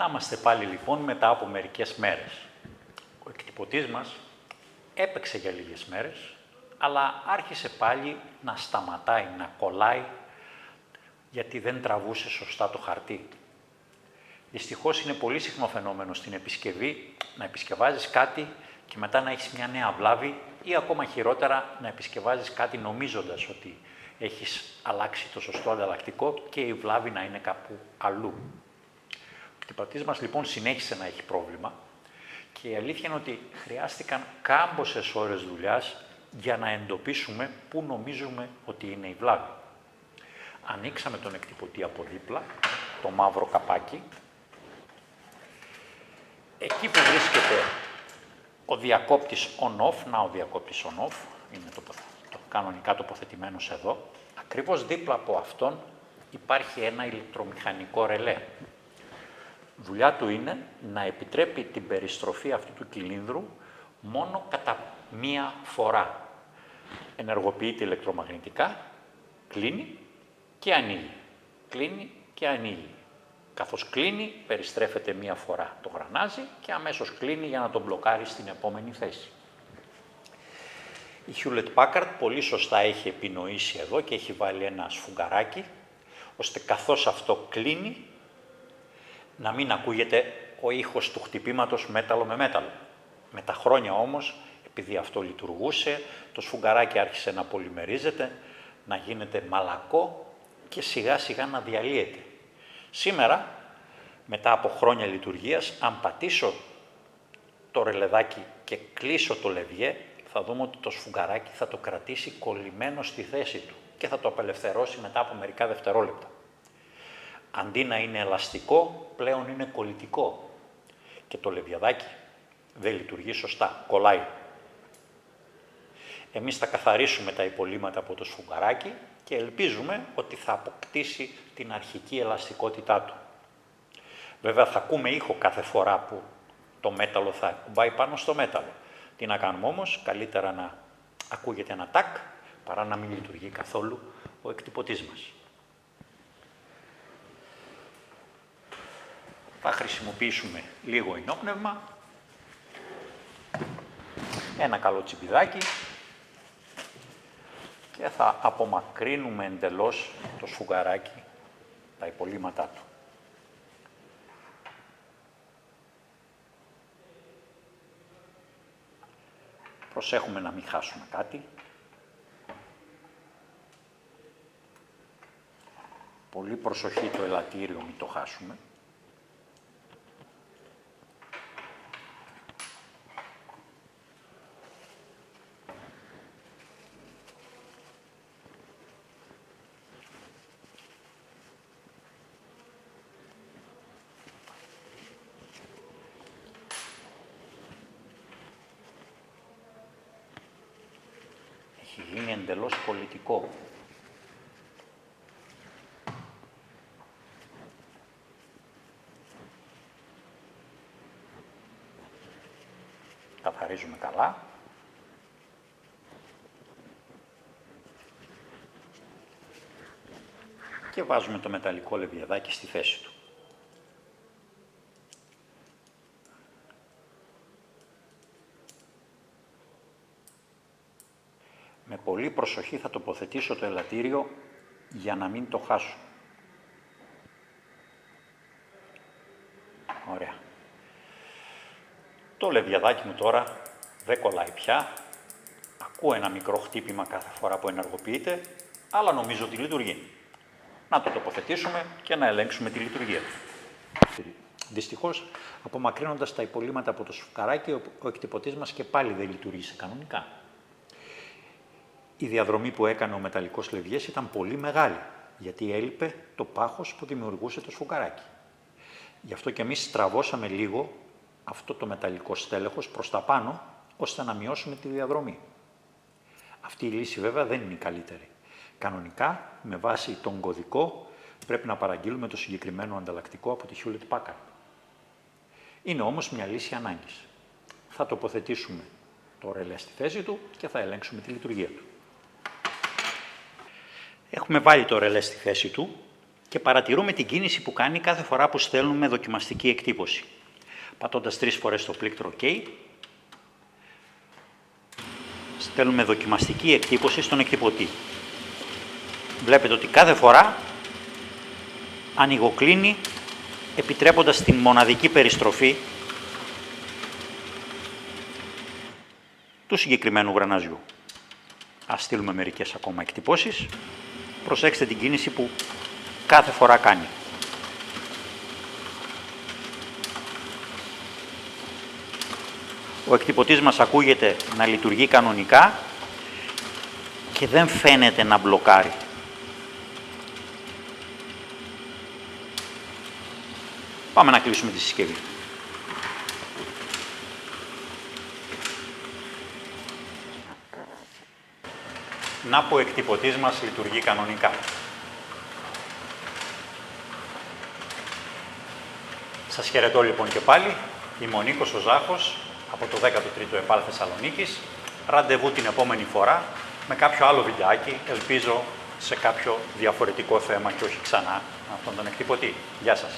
Να είμαστε πάλι λοιπόν μετά από μερικές μέρες. Ο εκτυπωτής μας έπαιξε για λίγες μέρες, αλλά άρχισε πάλι να σταματάει, να κολλάει, γιατί δεν τραβούσε σωστά το χαρτί. Δυστυχώς είναι πολύ συχνό φαινόμενο στην επισκευή να επισκευάζεις κάτι και μετά να έχεις μια νέα βλάβη ή ακόμα χειρότερα να επισκευάζεις κάτι νομίζοντας ότι έχεις αλλάξει το σωστό ανταλλακτικό και η βλάβη να είναι κάπου αλλού. Ο εκτυπωτής μας λοιπόν συνέχισε να έχει πρόβλημα και η αλήθεια είναι ότι χρειάστηκαν κάμποσες ώρες δουλειάς για να εντοπίσουμε πού νομίζουμε ότι είναι η βλάβη. Ανοίξαμε τον εκτυπωτή από δίπλα, το μαύρο καπάκι. Εκεί που βρίσκεται ο διακόπτης on-off, ο διακόπτης on-off, είναι το κανονικά τοποθετημένος εδώ, ακριβώς δίπλα από αυτόν υπάρχει ένα ηλεκτρομηχανικό ρελέ. Δουλειά του είναι να επιτρέπει την περιστροφή αυτού του κυλίνδρου μόνο κατά μία φορά. Ενεργοποιείται ηλεκτρομαγνητικά, κλείνει και ανοίγει. Κλείνει και ανοίγει. Καθώς κλείνει, περιστρέφεται μία φορά το γρανάζι και αμέσως κλείνει για να τον μπλοκάρει στην επόμενη θέση. Η Hewlett Packard πολύ σωστά έχει επινοήσει εδώ και έχει βάλει ένα σφουγγαράκι, ώστε καθώς αυτό κλείνει, να μην ακούγεται ο ήχος του χτυπήματος μέταλλο με μέταλλο. Με τα χρόνια όμως, επειδή αυτό λειτουργούσε, το σφουγγαράκι άρχισε να πολυμερίζεται, να γίνεται μαλακό και σιγά σιγά να διαλύεται. Σήμερα, μετά από χρόνια λειτουργίας, αν πατήσω το ρελεδάκι και κλείσω το λεβιέ, θα δούμε ότι το σφουγγαράκι θα το κρατήσει κολλημένο στη θέση του και θα το απελευθερώσει μετά από μερικά δευτερόλεπτα. Αντί να είναι ελαστικό, πλέον είναι κολλητικό και το λεβιαδάκι δεν λειτουργεί σωστά, κολλάει. Εμείς θα καθαρίσουμε τα υπολείμματα από το σφουγγαράκι και ελπίζουμε ότι θα αποκτήσει την αρχική ελαστικότητά του. Βέβαια θα ακούμε ήχο κάθε φορά που το μέταλλο θα κουμπάει πάνω στο μέταλλο. Τι να κάνουμε όμως, καλύτερα να ακούγεται ένα τάκ παρά να μην λειτουργεί καθόλου ο εκτυπωτής μας. Θα χρησιμοποιήσουμε λίγο ενόπνευμα, ένα καλό τσιμπιδάκι και θα απομακρύνουμε εντελώς το σφουγγαράκι, τα υπολείμματά του. Προσέχουμε να μην χάσουμε κάτι. Πολύ προσοχή το ελαττήριο, μην το χάσουμε. Έχει γίνει εντελώς πολιτικό. Καθαρίζουμε καλά. Και βάζουμε το μεταλλικό λεβιαδάκι στη θέση του. Με πολύ προσοχή θα τοποθετήσω το ελαττήριο για να μην το χάσω. Ωραία. Το λεβιαδάκι μου τώρα δεν κολλάει πια. Ακούω ένα μικρό χτύπημα κάθε φορά που ενεργοποιείται, αλλά νομίζω ότι λειτουργεί. Να το τοποθετήσουμε και να ελέγξουμε τη λειτουργία του. Δυστυχώς, απομακρύνοντας τα υπολείμματα από το σφουγγαράκι, ο εκτυπωτής μας και πάλι δεν λειτουργήσε κανονικά. Η διαδρομή που έκανε ο μεταλλικός λεβιές ήταν πολύ μεγάλη, γιατί έλειπε το πάχος που δημιουργούσε το σφουγγαράκι. Γι' αυτό και εμείς στραβώσαμε λίγο αυτό το μεταλλικό στέλεχος προς τα πάνω, ώστε να μειώσουμε τη διαδρομή. Αυτή η λύση βέβαια δεν είναι η καλύτερη. Κανονικά, με βάση τον κωδικό, πρέπει να παραγγείλουμε το συγκεκριμένο ανταλλακτικό από τη Hewlett Packard. Είναι όμως μια λύση ανάγκης. Θα τοποθετήσουμε το ρελέ στη θέση του και θα ελέγξουμε τη λειτουργία του. Έχουμε βάλει το ρελέ στη θέση του και παρατηρούμε την κίνηση που κάνει κάθε φορά που στέλνουμε δοκιμαστική εκτύπωση. Πατώντας 3 φορές το πλήκτρο OK, στέλνουμε δοκιμαστική εκτύπωση στον εκτυπωτή. Βλέπετε ότι κάθε φορά ανοιγοκλίνει, επιτρέποντας την μοναδική περιστροφή του συγκεκριμένου γρανάζιου. Ας στείλουμε μερικές ακόμα εκτυπώσεις. Προσέξτε την κίνηση που κάθε φορά κάνει. Ο εκτυπωτής μας ακούγεται να λειτουργεί κανονικά και δεν φαίνεται να μπλοκάρει. Πάμε να κλείσουμε τη συσκευή. Να που ο εκτυπωτής μας λειτουργεί κανονικά. Σας χαιρετώ λοιπόν και πάλι. Είμαι ο Νίκος ο Ζάχος από το 13ο ΕΠΑΛ Θεσσαλονίκης. Ραντεβού την επόμενη φορά με κάποιο άλλο βιντεάκι, ελπίζω σε κάποιο διαφορετικό θέμα και όχι ξανά αυτόν τον εκτυπωτή. Γεια σας.